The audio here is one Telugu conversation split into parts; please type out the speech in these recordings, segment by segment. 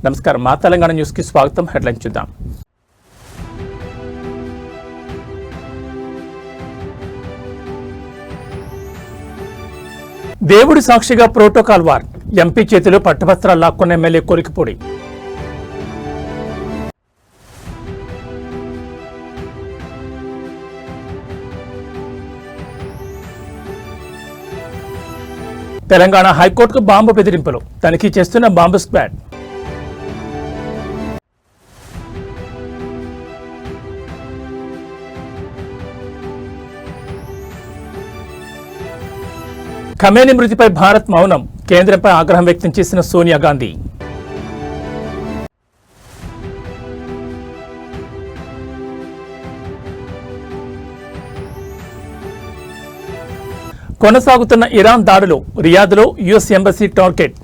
నమస్కారం, మా తెలంగాణ న్యూస్ కి స్వాగతం. హెడ్లైన్ చూద్దాం. దేవుడి సాక్షిగా ప్రోటోకాల్ వార్, ఎంపీ చేతిలో పట్టువస్త్రాలు లాక్కున్న ఎమ్మెల్యే కొరికిపూడి. తెలంగాణ హైకోర్టుకు బాంబు బెదిరింపులు, తనిఖీ చేస్తున్న బాంబు స్క్వాడ్. ఖమేని మృతిపై భారత్ మౌనం, కేంద్రంపై ఆగ్రహం వ్యక్తం చేసిన సోనియా గాంధీ. కొనసాగుతున్న ఇరాన్ దాడులు, రియాద్లో యుఎస్ ఎంబసీ టార్గెట్.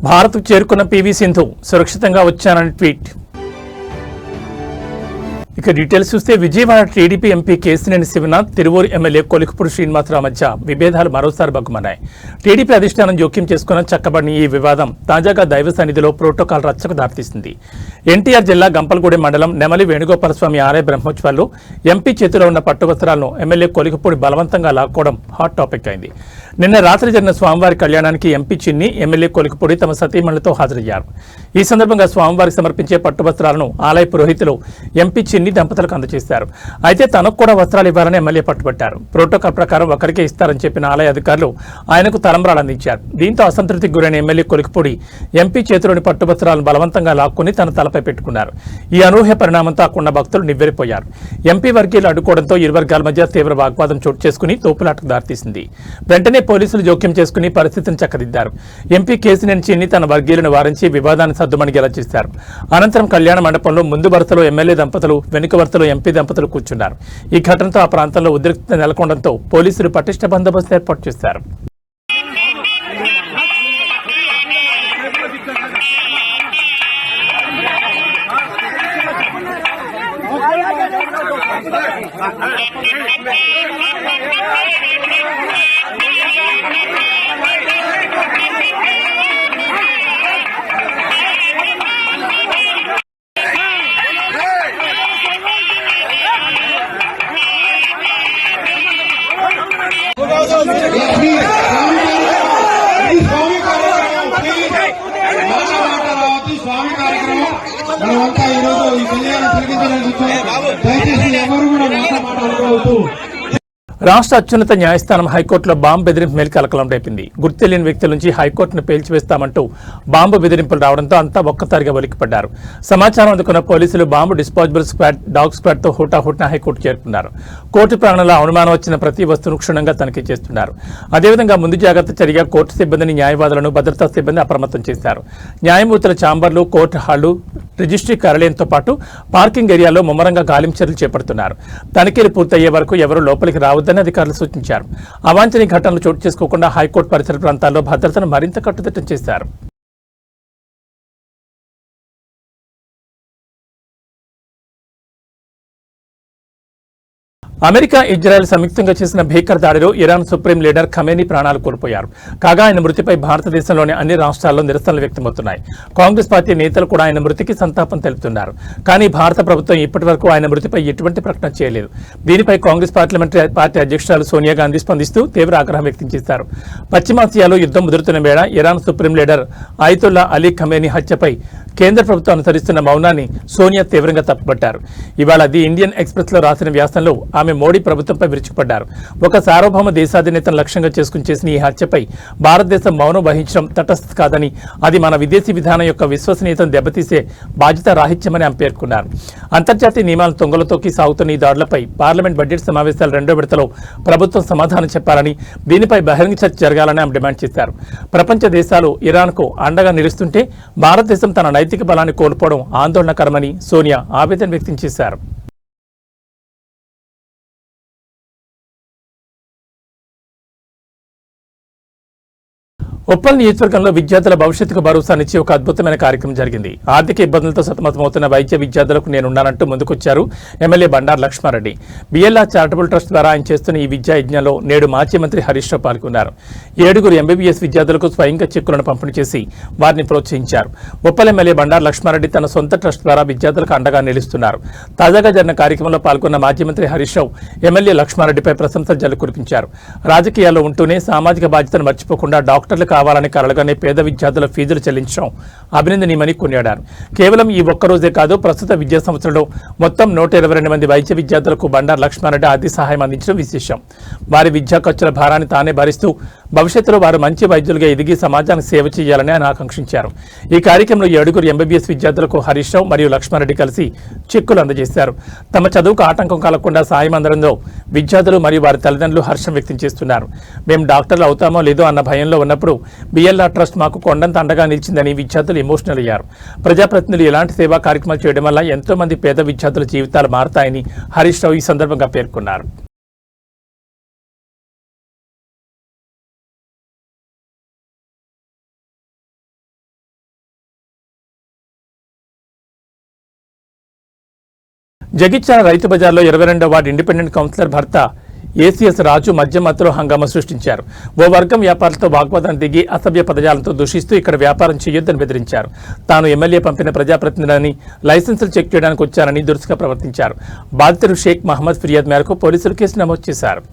భారత్కు చేరుకున్న పివి సింధు, సురక్షితంగా వచ్చానని ట్వీట్. ఇక డీటెయిల్స్ చూస్తే, Vijayawada TDP MP Kesineni Sivanath, Tiruvuru MLA Kolikapudi Srinivasa Rao మధ్య విభేదాలు మరోసారి బగ్గుమన్నాయి. టీడీపీ అధిష్టానం జోక్యం చేసుకున్న చక్కబడిన ఈ వివాదం తాజాగా దైవ సన్నిధిలో ప్రోటోకాల్ రచ్చకు దారితీసింది. ఎన్టీఆర్ జిల్లా గంపలగూడెం మండలం నెమలి వేణుగోపాలస్వామి ఆలయ బ్రహ్మోత్సవాల్లో ఎంపీ చేతిలో ఉన్న పట్టువస్త్రాలను ఎమ్మెల్యే కొలికపూడి బలవంతంగా లాక్కోవడం హాట్ టాపిక్ అయింది. నిన్న రాత్రి జరిగిన స్వామివారి కళ్యాణానికి ఎంపీ చిన్ని, ఎమ్మెల్యే కొలికపూడి తమ సతీమణులతో హాజరయ్యారు. ఈ సందర్భంగా స్వామివారికి సమర్పించే పట్టువస్త్రాలను ఆలయ పురోహితులు ఎంపీ చిన్ని దంపతులకు అందజేశారు. అయితే తనకు కూడా వస్త్రాలు ఇవ్వాలని ఎమ్మెల్యే పట్టుబట్టారు. ప్రోటోకాల్ ప్రకారం ఒకరికే ఇస్తారని చెప్పిన ఆలయ అధికారులు ఆయనకు తలంబ్రాలు అందించారు. దీంతో అసంతృప్తికి గురైన ఎమ్మెల్యే కొలికపూడి ఎంపీ చేతిలోని పట్టువస్త్రాలను బలవంతంగా లాక్కుని తన తలపై పెట్టుకున్నారు. ఈ అనూహ్య పరిణామంతో అక్కడున్న భక్తులు నివ్వెరపోయారు. ఎంపీ వర్గీయులు అడ్డుకోవడంతో ఇరు వర్గాల మధ్య తీవ్ర వాగ్వాదం చోటు చేసుకుని తోపులాటకు దారితీసింది. వెంటనే పోలీసులు జోక్యం చేసుకుని పరిస్థితిని చక్కదిద్దారు. ఎంపీ కేసినేని చిన్ని తన వర్గీయులను వారించి వివాదాన్ని సద్దుమణిగేలా చేశారు. అనంతరం కళ్యాణ మండపంలో ముందు వరుసలో ఎమ్మెల్యే దంపతులు, వెనుక వరుసలో ఎంపీ దంపతులు కూర్చున్నారు. ఈ ఘటనతో ఆ ప్రాంతంలో ఉద్రిక్తత నెలకొనడంతో పోలీసులు పటిష్ట బందోబస్తు ఏర్పాటు చేశారు. స్వామి కార్యక్రమం మనమంతా ఈరోజు ఈ కళ్యాణం తిరిగించడానికి దయచేసి ఎవరు కూడా మాట్లాడవద్దు. రాష్ట్ర అత్యున్నత న్యాయస్థానం హైకోర్టులో బాంబు బెదిరింపు మేలు కలకలం రేపింది. గుర్తు తెలియని వ్యక్తుల నుంచి హైకోర్టును పేల్చివేస్తామంటూ బాంబు బెదిరింపులు రావడంతో అంతా ఒక్కసారిగా ఒలికిపడ్డారు. సమాచారం అందుకున్న పోలీసులు bomb disposable squad, dog squad తో హుటాహుటిన హైకోర్టు చేరుకున్నారు. కోర్టు ప్రాంగణంలో అనుమానం వచ్చిన ప్రతి వస్తువును క్షుణ్ణంగా తనిఖీ చేస్తున్నారు. అదేవిధంగా ముందు జాగ్రత్త చర్యగా కోర్టు సిబ్బందిని, న్యాయవాదులను, భద్రతా సిబ్బంది అప్రమత్తం చేశారు. న్యాయమూర్తుల ఛాంబర్లు, కోర్టు హాళ్లు, రిజిస్ట్రీ కార్యాలయంతో పాటు పార్కింగ్ ఏరియాలో ముమ్మరంగా గాలింపు చర్యలు చేపడుతున్నారు. తనిఖీలు పూర్తయ్యే వరకు ఎవరూ లోపలికి రావద్దని అధికారులు సూచించారు. అవాంఛనీయ ఘటనలు చోటు చేసుకోకుండా హైకోర్టు పరిసర ప్రాంతాల్లో భద్రతను మరింత కట్టుదిట్టం చేశారు. అమెరికా, ఇజ్రాయెల్ సంయుక్తంగా చేసిన భీకర దాడిలో ఇరాన్ సుప్రీం లీడర్ ఖమేనీ ప్రాణాలు కోల్పోయారు. కాగా ఆయన మృతిపై భారతదేశంలోని అన్ని రాష్ట్రాల్లో నిరసనలు వ్యక్తమవుతున్నాయి. కాంగ్రెస్ పార్టీ నేతలు కూడా ఆయన మృతికి సంతాపం తెలుపుతున్నారు. కానీ భారత ప్రభుత్వం ఇప్పటి వరకు ఆయన మృతిపై ఎటువంటి ప్రకటన చేయలేదు. దీనిపై కాంగ్రెస్ పార్లమెంటరీ పార్టీ అధ్యక్షురాలు సోనియా గాంధీ స్పందిస్తూ తీవ్ర ఆగ్రహం వ్యక్తం చేశారు. పశ్చిమాసియాలో యుద్ధం ముదురుతున్న వేళ Iran supreme leader Ayatollah Ali Khamenei హత్యపై కేంద్ర ప్రభుత్వం అనుసరిస్తున్న మౌనాన్ని సోనియా తీవ్రంగా తప్పుపట్టారు. ఇవాళ ది ఇండియన్ ఎక్స్ప్రెస్ లో రాసిన వ్యాసంలో ఆమె మోడీ ప్రభుత్వంపై విరుచుకుపడ్డారు. ఒక సార్వభౌమ దేశాధినేతను లక్ష్యంగా చేసుకుని చేసిన ఈ హత్యపై భారతదేశం మౌనం వహించడం తటస్థ కాదని, అది మన విదేశీ విధానం యొక్క విశ్వసనీయతను దెబ్బతీసే బాధ్యత రాహిత్యమని ఆమె పేర్కొన్నారు. అంతర్జాతీయ నియమాలను తొంగలతోకి సాగుతున్న ఈ దాడులపై పార్లమెంట్ బడ్జెట్ సమావేశాల 2వ విడతలో ప్రభుత్వం సమాధానం చెప్పాలని, దీనిపై బహిరంగ చర్చ జరగాలని ఆమె డిమాండ్ చేశారు. ప్రపంచ దేశాలు ఇరాన్కు అండగా నిలుస్తుంటే భారతదేశం తన నైతిక బలాన్ని కోల్పోవడం ఆందోళనకరమని సోనియా ఆవేదన వ్యక్తం చేశారు. ఉప్పల్ నియోజకవర్గంలో విద్యార్థుల భవిష్యత్తుకు భరోసానిచ్చి ఒక అద్భుతమైన కార్యక్రమం జరిగింది. ఆర్థిక ఇబ్బందులతో సతమతమవుతున్న వైద్య విద్యార్థులకు నేనున్నానంటూ ముందుకొచ్చారు MLA Bandaru Lakshma Reddy. BLR charitable trust ద్వారా ఆయన చేస్తున్న ఈ విద్యా యజ్ఞంలో నేడు మాజీ మంత్రి హరీష్ రావు పాల్గొన్నారు. 7 ఎంబీబీఎస్ విద్యార్థులకు స్వయంగా చెక్కులను పంపిణీ చేసి వారిని ప్రోత్సహించారు. ఉప్పల్ ఎమ్మెల్యే బండారు లక్ష్మారెడ్డి తన సొంత ట్రస్ట్ ద్వారా విద్యార్థులకు అండగా నిలుస్తున్నారు. తాజాగా జరిగిన కార్యక్రమంలో పాల్గొన్న మాజీ మంత్రి హరీష్ రావు ఎమ్మెల్యే లక్ష్మారెడ్డిపై ప్రశంసల జల్లు కురిపించారు. రాజకీయాల్లో ఉంటూనే సామాజిక బాధ్యతను మర్చిపోకుండా డాక్టర్లు కావాలని కలలుగానే పేద విద్యార్థుల ఫీజులు చెల్లించడం అభినందనీయమని కొనియాడారు. కేవలం ఈ ఒక్కరోజే కాదు, ప్రస్తుత విద్యా సంవత్సరంలో మొత్తం 122 మంది వైద్య విద్యార్థులకు బండారు లక్ష్మారెడ్డి ఆర్థిక సహాయం అందించడం విశేషం. వారి విద్యా ఖర్చుల భారాన్ని తానే భరిస్తూ భవిష్యత్తులో వారు మంచి వైద్యులుగా ఎదిగి సమాజానికి సేవ చేయాలని ఆయన ఆకాంక్షించారు. ఈ కార్యక్రమంలో 7 ఎంబీబీఎస్ విద్యార్థులకు హరీష్ రావు మరియు లక్ష్మారెడ్డి కలిసి చెక్కులు అందజేశారు. తమ చదువుకు ఆటంకం కలగకుండా సాయం అందడంలో విద్యార్థులు మరియు వారి తల్లిదండ్రులు హర్షం వ్యక్తం చేస్తున్నారు. మేము డాక్టర్లు అవుతామో లేదో అన్న భయంలో ఉన్నప్పుడు బిఎల్ఆర్ ట్రస్ట్ మాకు కొండంత అండగా నిలిచిందని విద్యార్థులు ఎమోషనల్ అయ్యారు. ప్రజాప్రతినిధులు ఇలాంటి సేవా కార్యక్రమాలు చేయడం వల్ల ఎంతో మంది పేద విద్యార్థుల జీవితాలు మారతాయని హరీష్ రావు ఈ సందర్భంగా పేర్కొన్నారు. జగిత్యాల రైతు బజార్లో 22వ వార్డు ఇండిపెండెంట్ కౌన్సిలర్ భర్త ఏసీఎస్ రాజు మద్యం మత్తులో హంగామా సృష్టించారు. ఓ వర్గం వ్యాపారులతో వాగ్వాదాన్ని దిగి అసభ్య పదజాలంతో దూషిస్తూ ఇక్కడ వ్యాపారం చేయొద్దని బెదిరించారు. తాను ఎమ్మెల్యే పంపిన ప్రజాప్రతినిధులని లైసెన్సులు చెక్ చేయడానికి వచ్చారని దురుసుగా ప్రవర్తించారు. బాధితుడు షేక్ మహమ్మద్ ఫిర్యాదు మేరకు పోలీసులు కేసు నమోదు చేశారు.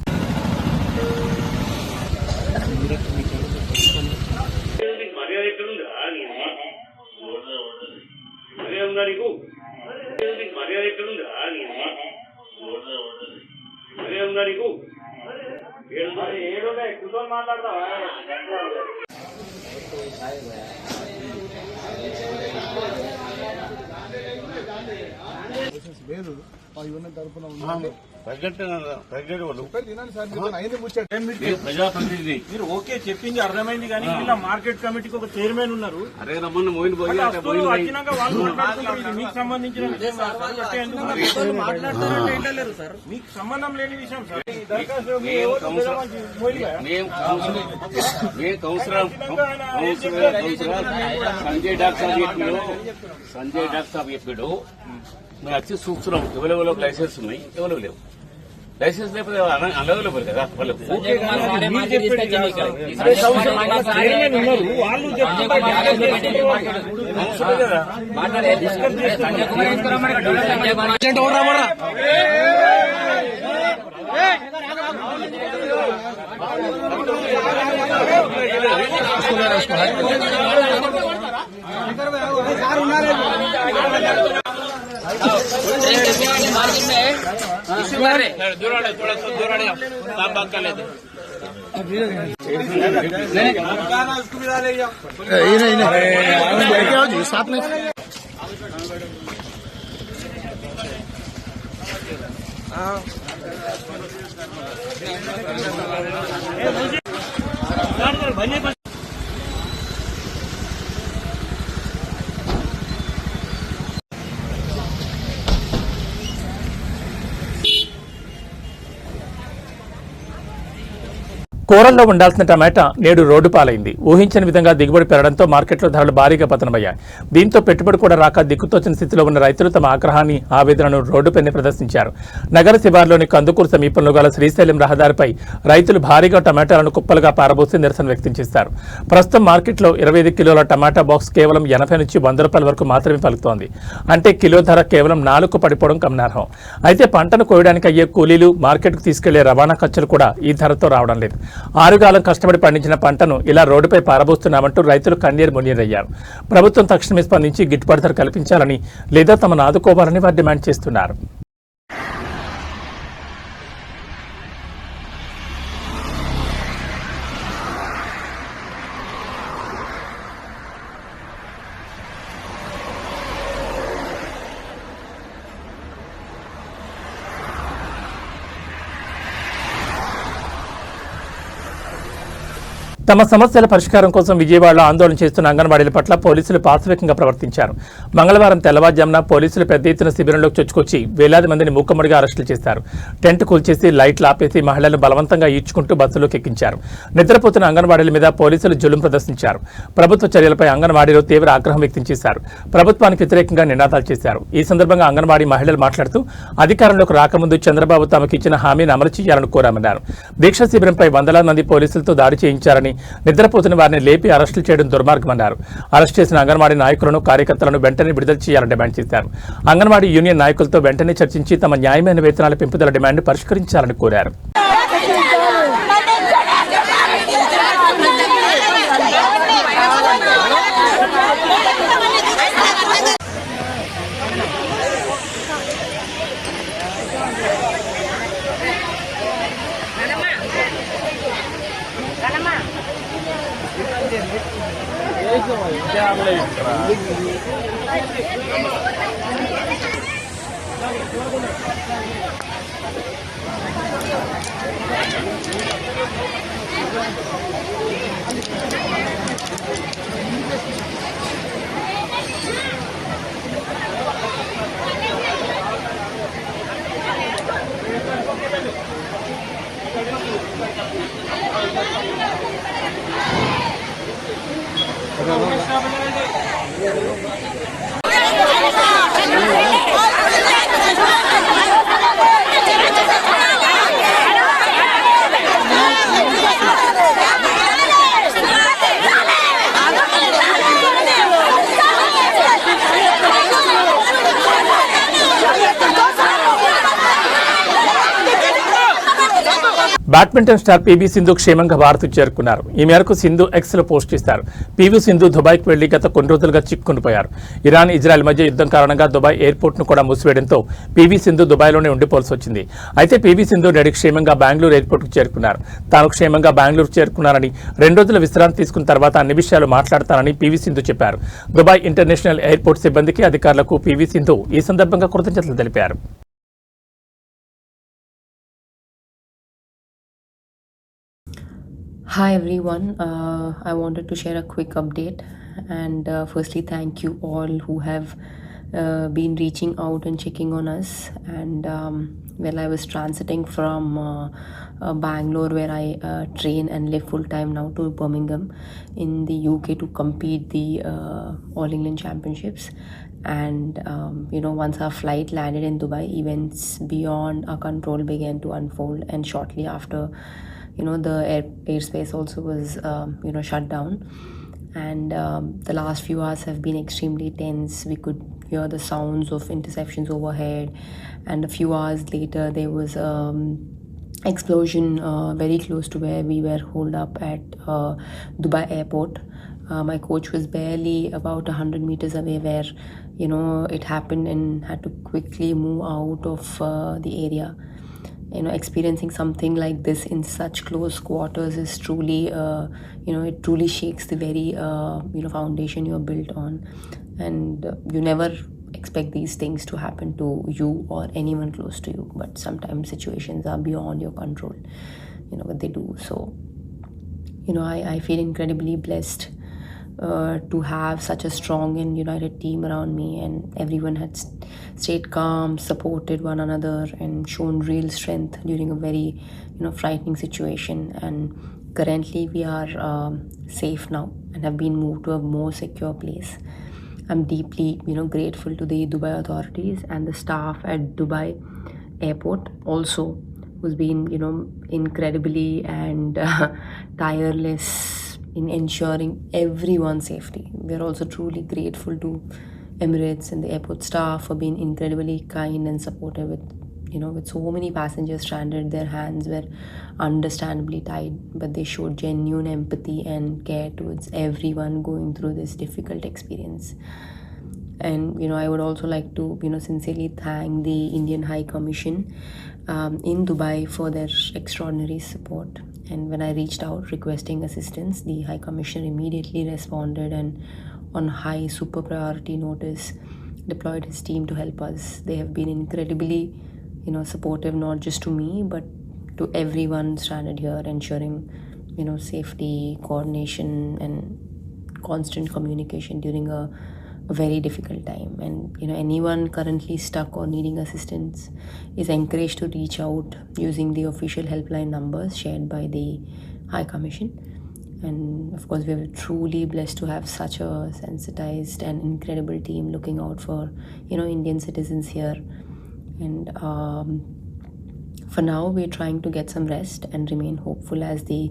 లేదు ఇవన్నీ తరపున ప్రజాప్రతినిధి మీరు ఓకే చెప్పింది అర్థమైంది కానీ ఇలా మార్కెట్ కమిటీకి ఒక చైర్మన్ ఉన్నారు. వచ్చినాక వాళ్ళు మాట్లాడుతున్నారు. ఇది మీకు సంబంధించిన విషయం మాట్లాడతారంటే ఏంటలేరు సార్, మీకు సంబంధం లేని విషయం సార్. సంజయ్ డాక్టర్ సాబ్ చెప్పాడు మేము వచ్చి చూస్తున్నాం ఎవరెవరో లైసెన్స్ ఉన్నాయి, ఎవరు లేవు. లైసెన్స్ లేకపోతే అనవైలబుల్ కదా వాళ్ళకు. కూరల్లో ఉండాల్సిన టమాటా నేడు రోడ్డు పాలైంది. ఊహించని విధంగా దిగుబడి పెరగడంతో మార్కెట్లో ధరలు భారీగా పతనమయ్యాయి. దీంతో పెట్టుబడి కూడా రాక దిక్కుతోచిన స్థితిలో ఉన్న రైతులు తమ ఆగ్రహాన్ని, ఆవేదనను రోడ్డుపైనే ప్రదర్శించారు. నగర శివార్లోని కందుకూరు సమీపంలో గల శ్రీశైలం రహదారిపై రైతులు భారీగా టమాటాలను కుప్పలుగా పారబోసి నిరసన వ్యక్తం చేశారు. ప్రస్తుతం మార్కెట్లో 25 కిలోల టమాటా బాక్స్ కేవలం 80 నుంచి 100 రూపాయల వరకు మాత్రమే పలుకుతోంది. అంటే కిలో ధర కేవలం 4కు పడిపోవడం గమనార్హం. అయితే పంటను కోయడానికి అయ్యే కూలీలు, మార్కెట్కు తీసుకెళ్లే రవాణా ఖర్చులు కూడా ఈ ధరతో రావడం లేదు. 6 కాలం కష్టపడి పండించిన పంటను ఇలా రోడ్డుపై పారబోస్తున్నామంటూ రైతులు కన్నీరు మున్నీరయ్యారు. ప్రభుత్వం తక్షణమే స్పందించి గిట్టుబాటు ధర కల్పించాలని లేదా తమను ఆదుకోవాలని వారు డిమాండ్ చేస్తున్నారు. తమ సమస్యల పరిష్కారం కోసం విజయవాడలో ఆందోళన చేస్తున్న అంగన్వాడీల పట్ల పోలీసులు పాశవికంగా ప్రవర్తించారు. మంగళవారం తెల్లవారుజామున పోలీసులు పెద్ద ఎత్తున శిబిరంలోకి చొచ్చుకొచ్చి వేలాది మందిని మూకమ్మడిగా అరెస్టులు చేశారు. టెంట్ కూల్చేసి లైట్లు ఆపేసి మహిళలను బలవంతంగా ఈడ్చుకుంటూ బస్సులోకి ఎక్కించారు. నిద్రపోతున్న అంగన్వాడీల మీద పోలీసులు జులుం ప్రదర్శించారు. ప్రభుత్వ చర్యలపై అంగన్వాడీలో తీవ్ర ఆగ్రహం వ్యక్తం చేశారు. ప్రభుత్వానికి వ్యతిరేకంగా నినాదాలు చేశారు. ఈ సందర్భంగా అంగన్వాడీ మహిళలు మాట్లాడుతూ అధికారంలోకి రాకముందు చంద్రబాబు తమకు ఇచ్చిన హామీని అమలు చేయాలని కోరామన్నారు. దీక్ష శిబిరంపై వందలాది మంది పోలీసులతో దాడి చేయించారని, నిద్రపోతున్న వారిని లేపి అరెస్టులు చేయడం దుర్మార్గమన్నారు. అరెస్ట్ చేసిన అంగన్వాడీ నాయకులను, కార్యకర్తలను వెంటనే విడుదల చేయాలని డిమాండ్ చేశారు. అంగన్వాడీ యూనియన్ నాయకులతో వెంటనే చర్చించి తమ న్యాయమైన వేతనాల పెంపుదల డిమాండ్ పరిష్కరించాలని కోరారు. బ్యాడ్మింటన్ స్టార్ పీవీ సింధు క్షేమంగా భారత్కు చేరుకున్నారు. ఈ మేరకు సింధు ఎక్స్లో పోస్ట్ చేశారు. పీవీ సింధు దుబాయ్కి వెళ్లి గత కొన్ని రోజులుగా చిక్కుకునిపోయారు. ఇరాన్, ఇజ్రాయెల్ మధ్య యుద్ధం కారణంగా దుబాయ్ ఎయిర్పోర్ట్ను కూడా మూసివేయడంతో పీవీ సింధు దుబాయ్లోనే ఉండిపోవాల్సి వచ్చింది. అయితే పీవీ సింధు నేడు క్షేమంగా బెంగళూరు ఎయిర్పోర్ట్కు చేరుకున్నారు. తాను క్షేమంగా బెంగళూరు చేరుకున్నారని, 2 రోజుల విశ్రాంతి తీసుకున్న తర్వాత అన్ని విషయాలు మాట్లాడతానని పీవీ సింధు చెప్పారు. దుబాయ్ ఇంటర్నేషనల్ ఎయిర్పోర్ట్ సిబ్బందికి, అధికారులకు పీవీ సింధు ఈ సందర్భంగా కృతజ్ఞతలు తెలిపారు. Hi everyone, I wanted to share a quick update and firstly thank you all who have been reaching out and checking on us. And well, I was transiting from Bangalore, where I train and live full time now, to Birmingham in the UK to compete the All England Championships. And once our flight landed in Dubai, events beyond our control began to unfold, and shortly after, the airspace also was shut down. And the last few hours have been extremely tense. We could hear the sounds of interceptions overhead, and a few hours later there was explosion very close to where we were holed up at Dubai airport. My coach was barely about 100 meters away where it happened, and had to quickly move out of the area. Experiencing something like this in such close quarters is truly it truly shakes the very foundation you're built on. And you never expect these things to happen to you or anyone close to you, but sometimes situations are beyond your control, what they do. So I feel incredibly blessed to have such a strong and united team around me, and everyone had stayed calm, supported one another, and shown real strength during a very frightening situation. And currently we are safe now and have been moved to a more secure place. I'm deeply grateful to the Dubai authorities and the staff at Dubai airport also, who's been incredibly and tireless in ensuring everyone's safety. We're also truly grateful to Emirates and the airport staff for being incredibly kind and supportive with so many passengers stranded. Their hands were understandably tied, but they showed genuine empathy and care towards everyone going through this difficult experience. And I would also like to sincerely thank the Indian High Commission in Dubai for their extraordinary support. And when I reached out requesting assistance, the High Commissioner immediately responded, and on high super priority notice deployed his team to help us. They have been incredibly supportive, not just to me but to everyone stranded here, ensuring safety, coordination, and constant communication during a very difficult time. And anyone currently stuck or needing assistance is encouraged to reach out using the official helpline numbers shared by the High Commission. And of course, we are truly blessed to have such a sensitized and incredible team looking out for Indian citizens here. And for now, we're trying to get some rest and remain hopeful as the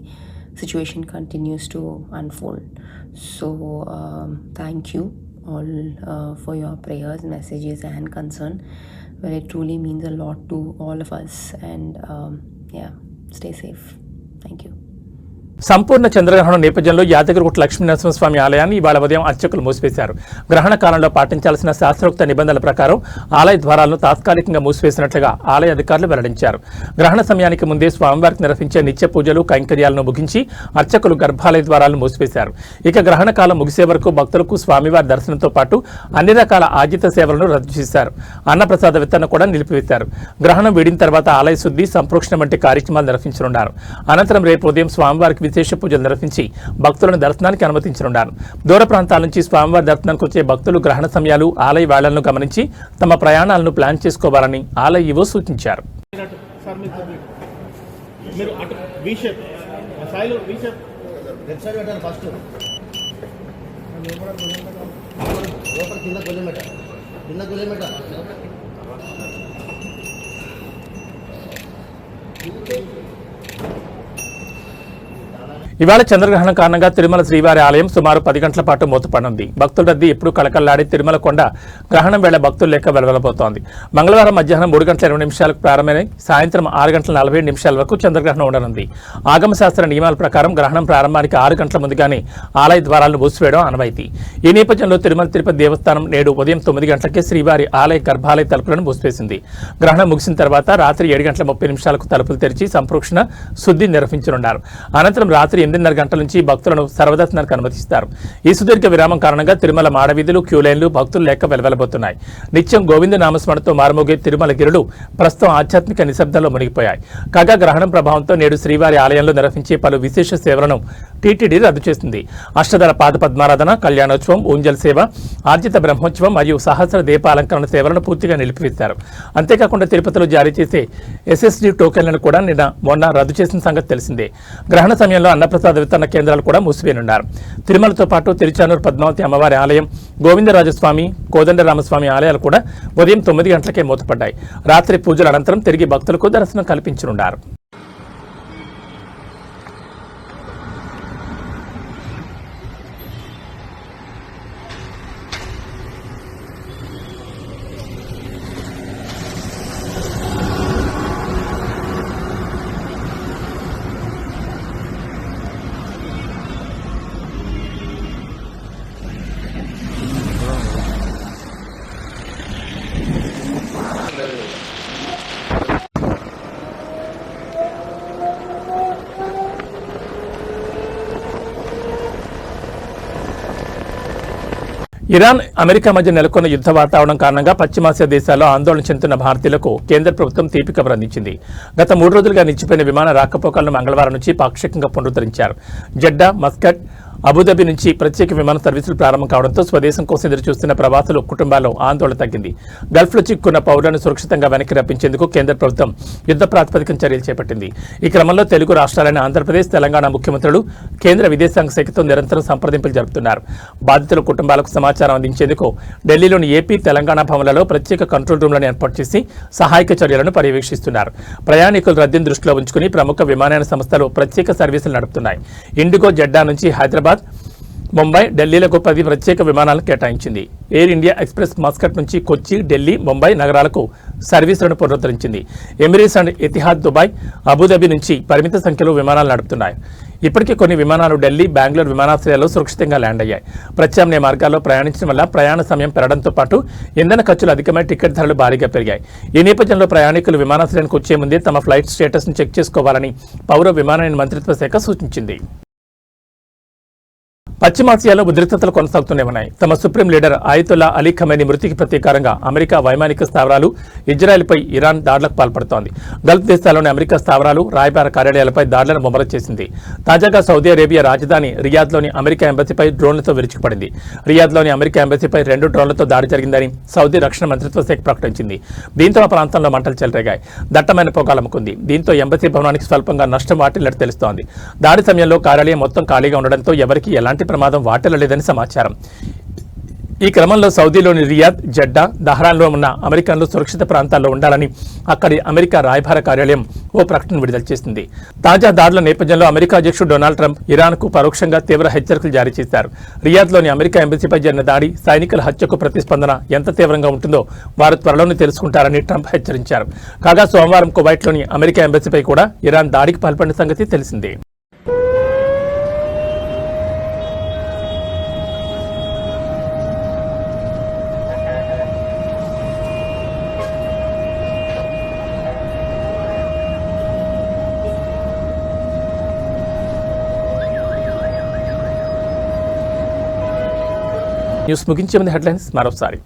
situation continues to unfold. So thank you all for your prayers, messages, and concern. Well, it truly means a lot to all of us. And stay safe. Thank you. సంపూర్ణ చంద్రగ్రహణం నేపథ్యంలో యాదగిరిగుట్ట లక్ష్మీనరసింహస్వామి ఆలయాన్ని ఇవాళ ఉదయం అర్చకులు మూసివేశారు. గ్రహణ కాలంలో పాటించాల్సిన శాస్త్రోక్త నిబంధనల ప్రకారం ఆలయ ద్వారాలను తాత్కాలికంగా మూసివేసినట్లుగా ఆలయ అధికారులు వెల్లడించారు. గ్రహణ సమయానికి ముందే స్వామివారికి నిర్వహించే నిత్య పూజలు కైంకర్యాలను ముగించి అర్చకులు గర్భాలయ ద్వారాలను మూసివేశారు. ఇక గ్రహణ కాలం ముగిసే వరకు భక్తులకు స్వామివారి దర్శనంతో పాటు అన్ని రకాల ఆజిత సేవలను రద్దు చేశారు. అన్నప్రసాద వితరణ కూడా నిలిపివేశారు. గ్రహణం వీడిన తర్వాత ఆలయ శుద్ధి, సంప్రోక్షణ వంటి కార్యక్రమాలు నిర్వహించనున్నారు. అనంతరం రేపు ఉదయం స్వామివారికి విశేష పూజలు నిర్వహించి భక్తులను దర్శనానికి అనుమతించనున్నారు. దూర ప్రాంతాల నుంచి స్వామివారి దర్శనానికి వచ్చే భక్తులు గ్రహణ సమయాలు, ఆలయ వేళలను గమనించి తమ ప్రయాణాలను ప్లాన్ చేసుకోవాలని ఆలయ ఈవో సూచించారు. ఇవాళ చంద్రగ్రహణం కారణంగా తిరుమల శ్రీవారి ఆలయం సుమారు 10 గంటల పాటు మూతపడనుంది. భక్తుల రద్దీ ఎప్పుడు కళకళలాడి తిరుమల కొండ గ్రహణం వేళ భక్తులు లేక వెలవెలబోతోంది. మంగళవారం మధ్యాహ్నం 3 గంటల 20 నిమిషాలకు ప్రారంభమై సాయంత్రం 6 గంటల 47 నిమిషాల వరకు చంద్రగ్రహణం ఉండనుంది. ఆగమశాస్త్ర నియమాల ప్రకారం గ్రహణం ప్రారంభానికి 6 గంటల ముందుగానే ఆలయ ద్వారాలను మూసివేయడం ఆనవాయితీ. ఈ నేపథ్యంలో తిరుమల తిరుపతి దేవస్థానం నేడు ఉదయం 9 గంటలకే శ్రీవారి ఆలయ గర్భాలయ తలుపులను మూసివేసింది. గ్రహణం ముగిసిన తర్వాత రాత్రి 7 గంటల 30 నిమిషాలకు తలుపులు తెరిచి సంప్రోక్షణ, శుద్ధి నిర్వహించనున్నారు. అనంతరం రాత్రి 8:30 గంటల నుంచి భక్తులను సర్వదర్శనానికి అనుమతిస్తారు. ఈ సుదీర్ఘ విరామం కారణంగా తిరుమల మాడవీధులు, క్యూ లైన్లు భక్తులు లేక వెలవెలబోతున్నాయి. నిత్యం గోవింద నామస్మరణతో మారుమోగే తిరుమల గిరులు ప్రస్తుతం ఆధ్యాత్మిక నిశ్శబ్దంలో మునిగిపోయాయి. కాగా గ్రహణం ప్రభావంతో నేడు శ్రీవారి ఆలయంలో నిర్వహించే పలు విశేష సేవలను టీటీడీ రద్దు చేసింది. అష్టదళ పాద పద్మారాధన, కళ్యాణోత్సవం, ఊంజల్ సేవ, ఆర్జిత బ్రహ్మోత్సవం మరియు సహస్ర దీపాలంకరణ సేవలను పూర్తిగా నిలిపివేశారు. అంతేకాకుండా తిరుపతిలో జారీ చేసే ఎస్ఎస్డీ టోకెన్లను కూడా మొన్న రద్దు చేసిన సంగతి తెలిసిందే. గ్రహణ సమయంలో అన్నప్రసాద వితరణ కేంద్రాలు కూడా మూసివేయనున్నారు. తిరుమలతో పాటు తిరుచానూరు పద్మావతి అమ్మవారి ఆలయం, గోవిందరాజస్వామి, కోదండరామస్వామి ఆలయాలు కూడా ఉదయం 9 గంటలకే మూతపడ్డాయి. రాత్రి పూజల అనంతరం తిరిగి భక్తులకు దర్శనం కల్పించనున్నారు. ఇరాన్, అమెరికా మధ్య నెలకొన్న యుద్ధ వాతావరణం కారణంగా పశ్చిమాసియా దేశాల్లో ఆందోళన చెందుతున్న భారతీయులకు కేంద్ర ప్రభుత్వం తీపి కబురు అందించింది. గత 3 రోజులుగా నిలిచిపోయిన విమాన రాకపోకలను మంగళవారం నుంచి పాక్షికంగా పునరుద్ధరించారు. జెడ్డా, మస్కట్, అబుదాబి నుంచి ప్రత్యేక విమాన సర్వీసులు ప్రారంభం కావడంతో స్వదేశం కోసం ఎదురు చూస్తున్న ప్రవాసులు కుటుంబాల్లో ఆందోళన తగ్గింది. గల్ఫ్లో చిక్కున్న పౌరులను సురక్షితంగా వెనక్కి రప్పించేందుకు కేంద్ర ప్రభుత్వం యుద్ధ ప్రాతిపదికన చర్యలు చేపట్టింది. ఈ క్రమంలో తెలుగు రాష్ట్రాలైన ఆంధ్రప్రదేశ్, తెలంగాణ ముఖ్యమంత్రులు కేంద్ర విదేశాంగ శాఖతో నిరంతరం సంప్రదింపులు జరుపుతున్నారు. బాధితుల కుటుంబాలకు సమాచారం అందించేందుకు ఢిల్లీలోని ఏపీ, తెలంగాణ భవన్లలో ప్రత్యేక కంట్రోల్ రూమ్లను ఏర్పాటు చేసి సహాయక చర్యలను పర్యవేక్షిస్తున్నారు. ప్రయాణికుల రద్దీని దృష్టిలో ఉంచుకుని ప్రముఖ విమానయాన సంస్థలు ప్రత్యేక సర్వీసులు నడుపుతున్నాయి. ఇండిగో జెడ్డా నుంచి హైదరాబాద్, ముంబై, ఢిల్లీలకు 10 ప్రత్యేక విమానాలను కేటాయించింది. ఎయిర్ ఇండియా ఎక్స్ప్రెస్ మస్కట్ నుంచి కొచ్చి, ఢిల్లీ, ముంబై నగరాలకు సర్వీసులను పునరుద్ధరించింది. Emirates and Etihad Dubai, Abu Dhabi నుంచి పరిమిత సంఖ్యలో విమానాలు నడుపుతున్నాయి. ఇప్పటికే కొన్ని విమానాలు ఢిల్లీ, బెంగళూరు విమానాశ్రయాల్లో సురక్షితంగా ల్యాండ్ అయ్యాయి. ప్రత్యామ్నాయ మార్గాల్లో ప్రయాణించడం వల్ల ప్రయాణ సమయం పెరగడంతో పాటు ఇంధన ఖర్చులు అధికమై టికెట్ ధరలు భారీగా పెరిగాయి. ఈ నేపథ్యంలో ప్రయాణికులు విమానాశ్రయానికి వచ్చే ముందే తమ ఫ్లైట్ స్టేటస్ను చెక్ చేసుకోవాలని పౌర విమానయాన మంత్రిత్వ శాఖ సూచించింది. పశ్చిమాసియాలో ఉద్రిక్తతలు కొనసాగుతూనే ఉన్నాయి. తమ సుప్రీం లీడర్ ఆయతుల్లా అలీ ఖమేనీ మృతికి ప్రతీకారంగా అమెరికా వైమానిక స్థావరాలు, ఇజ్రాయెల్పై ఇరాన్ దాడులకు పాల్పడుతోంది. గల్ఫ్ దేశాల్లోని అమెరికా స్థావరాలు, రాయబార కార్యాలయాలపై దాడులను ముమ్మరం చేసింది. తాజాగా సౌదీ అరేబియా రాజధాని రియాద్లోని అమెరికా ఎంబసీపై డ్రోన్లతో విరుచుకుపడింది. రియాద్లోని అమెరికా ఎంబసీపై 2 డ్రోన్లతో దాడి జరిగిందని సౌదీ రక్షణ మంత్రిత్వ శాఖ ప్రకటించింది. దీంతో ఆ ప్రాంతంలో మంటలు చెలరేగాయి. దట్టమైన పొగాలమ్ముకుంది. దీంతో ఎంబసీ భవనానికి స్వల్పంగా నష్టం వాటిల్లినట్టు తెలుస్తోంది. దాడి సమయంలో కార్యాలయం మొత్తం ఖాళీగా ఉండడంతో ఎవరికీ ఎలాంటి ప్రమాదం వాటిల్లలేదని సమాచారం. ఈ క్రమంలో సౌదీలోని రియాద్, జడ్డా, దహ్రాన్లో ఉన్న అమెరికన్లు సురక్షిత ప్రాంతాల్లో ఉండాలని అక్కడి అమెరికా రాయబార కార్యాలయం ఓ ప్రకటన విడుదల చేసింది. తాజా దాడుల నేపథ్యంలో అమెరికా అధ్యక్షుడు డొనాల్డ్ ట్రంప్ ఇరాన్కు పరోక్షంగా తీవ్ర హెచ్చరికలు జారీ చేశారు. రియాద్లోని అమెరికా ఎంబసీపై జరిగిన దాడి, సైనికుల హత్యకు ప్రతిస్పందన ఎంత తీవ్రంగా ఉంటుందో వారు త్వరలోనే తెలుసుకుంటారని ట్రంప్ హెచ్చరించారు. కాగా సోమవారం కువైట్లోని అమెరికా ఎంబసీపై కూడా ఇరాన్ దాడికి పాల్పడిన సంగతి తెలిసిందే. న్యూస్ ముగించే ముందు హెడ్లైన్స్ మరోసారి.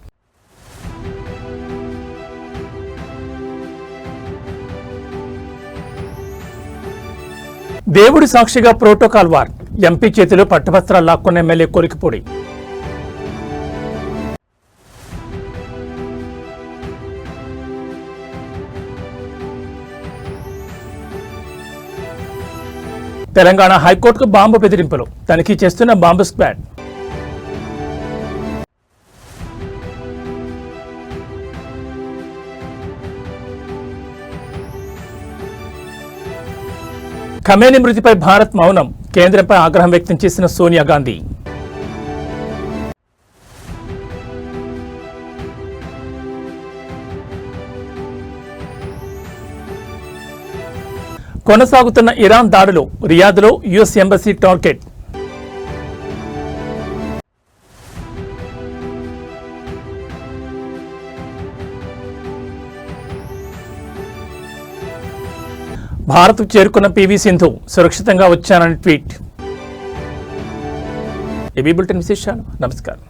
దేవుడి సాక్షిగా ప్రోటోకాల్ వార్, ఎంపీ చేతిలో పట్టువస్త్రాలు లాక్కున్న ఎమ్మెల్యే కొలికిపూడి. తెలంగాణ హైకోర్టుకు బాంబు బెదిరింపులు, తనిఖీ చేస్తున్న బాంబు స్క్వాడ్. ఖమేనీ మృతిపై భారత్ మౌనం, కేంద్రంపై ఆగ్రహం వ్యక్తం చేసిన సోనియా గాంధీ. కొనసాగుతున్న ఇరాన్ దాడులు, రియాద్లో యుఎస్ ఎంబసీ టార్గెట్. భారత్కు చేరుకున్న పివి సింధు, సురక్షితంగా వచ్చానని ట్వీట్. ఏబీ బులెటిన్ విశేషాలు. నమస్కారం.